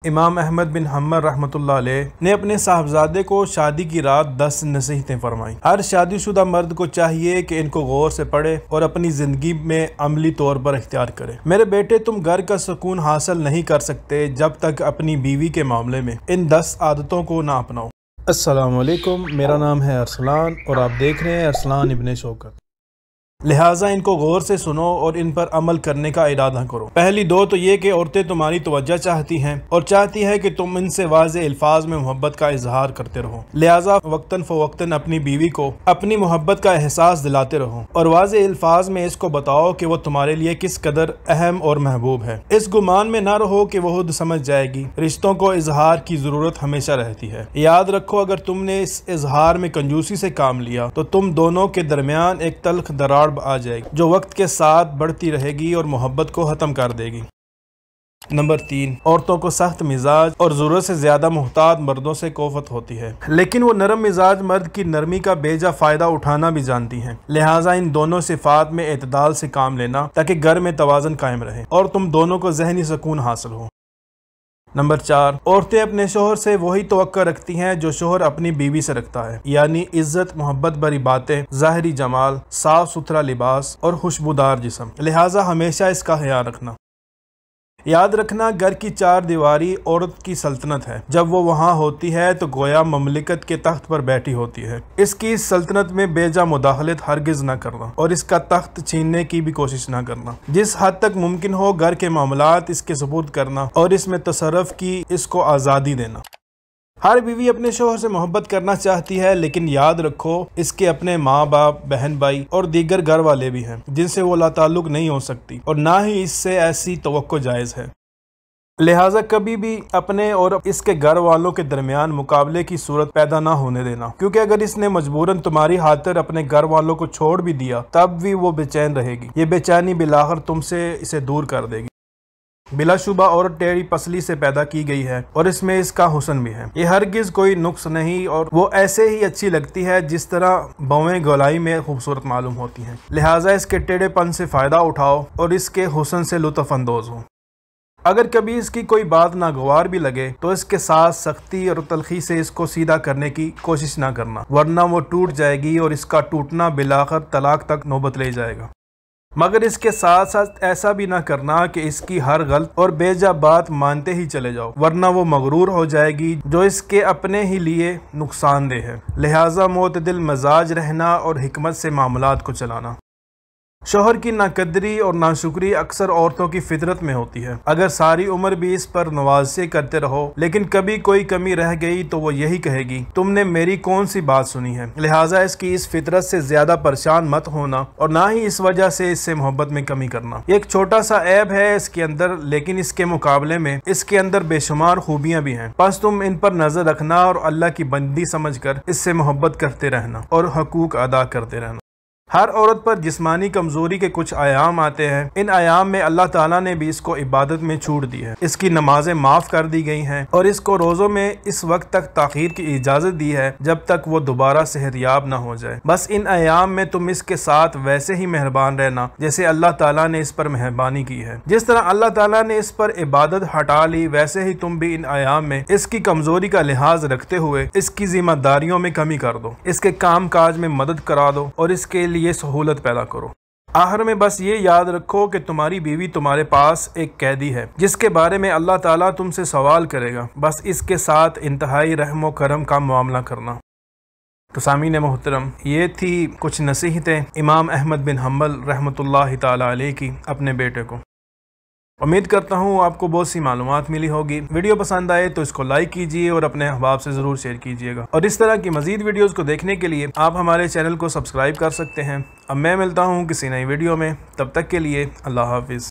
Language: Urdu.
امام احمد بن حنبل رحمۃ اللہ علیہ نے اپنے صاحبزادے کو شادی کی رات 10 نصیحتیں فرمائیں۔ ہر شادی شدہ مرد کو چاہیے کہ ان کو غور سے پڑھے اور اپنی زندگی میں عملی طور پر اختیار کرے۔ میرے بیٹے، تم گھر کا سکون حاصل نہیں کر سکتے جب تک اپنی بیوی کے معاملے میں ان 10 عادتوں کو نہ اپناؤ۔ السلام علیکم، میرا نام ہے ارسلان اور آپ دیکھ رہے ہیں ارسلان ابن شوکت۔ لہٰذا ان کو غور سے سنو اور ان پر عمل کرنے کا ارادہ کرو۔ پہلی دو تو یہ کہ عورتیں تمہاری توجہ چاہتی ہیں اور چاہتی ہے کہ تم ان سے واضح الفاظ میں محبت کا اظہار کرتے رہو، لہٰذا وقتاً فوقتاً اپنی بیوی کو اپنی محبت کا احساس دلاتے رہو اور واضح الفاظ میں اس کو بتاؤ کہ وہ تمہارے لیے کس قدر اہم اور محبوب ہے۔ اس گمان میں نہ رہو کہ وہ خود سمجھ جائے گی، رشتوں کو اظہار کی ضرورت ہمیشہ رہتی ہے۔ یاد رکھو، اگر تم نے اس اظہار میں کنجوسی سے کام لیا تو تم دونوں کے درمیان ایک تلخ دراڑ آ جائے گی جو وقت کے ساتھ بڑھتی رہے گی اور محبت کو ختم کر دے گی۔ نمبر 3، عورتوں کو سخت مزاج اور ضرورت سے زیادہ محتاط مردوں سے کوفت ہوتی ہے، لیکن وہ نرم مزاج مرد کی نرمی کا بیجا فائدہ اٹھانا بھی جانتی ہیں۔ لہٰذا ان دونوں صفات میں اعتدال سے کام لینا تاکہ گھر میں توازن قائم رہے اور تم دونوں کو ذہنی سکون حاصل ہو۔ نمبر 4، عورتیں اپنے شوہر سے وہی توقع رکھتی ہیں جو شوہر اپنی بیوی سے رکھتا ہے، یعنی عزت، محبت بھری باتیں، ظاہری جمال، صاف ستھرا لباس اور خوشبودار جسم۔ لہٰذا ہمیشہ اس کا خیال رکھنا۔ یاد رکھنا، گھر کی 4 دیواری عورت کی سلطنت ہے۔ جب وہ وہاں ہوتی ہے تو گویا مملکت کے تخت پر بیٹھی ہوتی ہے۔ اس کی سلطنت میں بے جا مداخلت ہرگز نہ کرنا اور اس کا تخت چھیننے کی بھی کوشش نہ کرنا۔ جس حد تک ممکن ہو گھر کے معاملات اس کے سپرد کرنا اور اس میں تصرف کی اس کو آزادی دینا۔ ہر بیوی اپنے شوہر سے محبت کرنا چاہتی ہے، لیکن یاد رکھو اس کے اپنے ماں باپ، بہن بھائی اور دیگر گھر والے بھی ہیں جن سے وہ لا تعلق نہیں ہو سکتی اور نہ ہی اس سے ایسی توقع جائز ہے۔ لہٰذا کبھی بھی اپنے اور اس کے گھر والوں کے درمیان مقابلے کی صورت پیدا نہ ہونے دینا، کیونکہ اگر اس نے مجبوراً تمہاری خاطر اپنے گھر والوں کو چھوڑ بھی دیا تب بھی وہ بے چین رہے گی۔ یہ بے چینی بالآخر تم سے اسے دور کر دے گی۔ بلا شبہ عورت ٹیڑھی پسلی سے پیدا کی گئی ہے اور اس میں اس کا حسن بھی ہے، یہ ہرگز کوئی نقص نہیں اور وہ ایسے ہی اچھی لگتی ہے جس طرح بویں گولائی میں خوبصورت معلوم ہوتی ہیں۔ لہٰذا اس کے ٹیڑھے پن سے فائدہ اٹھاؤ اور اس کے حسن سے لطف اندوز ہو۔ اگر کبھی اس کی کوئی بات ناگوار بھی لگے تو اس کے ساتھ سختی اور تلخی سے اس کو سیدھا کرنے کی کوشش نہ کرنا، ورنہ وہ ٹوٹ جائے گی اور اس کا ٹوٹنا بالآخر طلاق تک نوبت لے جائے گا۔ مگر اس کے ساتھ ساتھ ایسا بھی نہ کرنا کہ اس کی ہر غلط اور بے جا بات مانتے ہی چلے جاؤ، ورنہ وہ مغرور ہو جائے گی جو اس کے اپنے ہی لیے نقصان دہ ہے۔ لہٰذا معتدل مزاج رہنا اور حکمت سے معاملات کو چلانا۔ شوہر کی ناقدری اور ناشکری اکثر عورتوں کی فطرت میں ہوتی ہے۔ اگر ساری عمر بھی اس پر نوازشیں کرتے رہو لیکن کبھی کوئی کمی رہ گئی تو وہ یہی کہے گی، تم نے میری کون سی بات سنی ہے؟ لہٰذا اس کی اس فطرت سے زیادہ پریشان مت ہونا اور نہ ہی اس وجہ سے اس سے محبت میں کمی کرنا۔ ایک چھوٹا سا عیب ہے اس کے اندر، لیکن اس کے مقابلے میں اس کے اندر بے شمار خوبیاں بھی ہیں، بس تم ان پر نظر رکھنا اور اللہ کی بندی سمجھ کر اس سے محبت کرتے رہنا اور حقوق ادا کرتے رہنا۔ ہر عورت پر جسمانی کمزوری کے کچھ ایام آتے ہیں، ان ایام میں اللہ تعالیٰ نے بھی اس کو عبادت میں چھوٹ دی ہے، اس کی نمازیں معاف کر دی گئی ہیں اور اس کو روزوں میں اس وقت تک تاخیر کی اجازت دی ہے جب تک وہ دوبارہ صحت یاب نہ ہو جائے۔ بس ان ایام میں تم اس کے ساتھ ویسے ہی مہربان رہنا جیسے اللہ تعالیٰ نے اس پر مہربانی کی ہے۔ جس طرح اللہ تعالیٰ نے اس پر عبادت ہٹا لی، ویسے ہی تم بھی ان ایام میں اس کی کمزوری کا لحاظ رکھتے ہوئے اس کی ذمہ داریوں میں کمی کر دو، اس کے کام کاج میں مدد کرا دو اور اس کے یہ سہولت پیدا کرو۔ آخر میں بس یہ یاد رکھو کہ تمہاری بیوی تمہارے پاس ایک قیدی ہے جس کے بارے میں اللہ تعالیٰ تم سے سوال کرے گا، بس اس کے ساتھ انتہائی رحم و کرم کا معاملہ کرنا۔ تو سامعین محترم، یہ تھی کچھ نصیحتیں امام احمد بن حنبل رحمۃ اللہ تعالیٰ علیہ کی اپنے بیٹے کو۔ امید کرتا ہوں آپ کو بہت سی معلومات ملی ہوگی۔ ویڈیو پسند آئے تو اس کو لائک کیجئے اور اپنے احباب سے ضرور شیئر کیجئے گا، اور اس طرح کی مزید ویڈیوز کو دیکھنے کے لیے آپ ہمارے چینل کو سبسکرائب کر سکتے ہیں۔ اب میں ملتا ہوں کسی نئی ویڈیو میں، تب تک کے لیے اللہ حافظ۔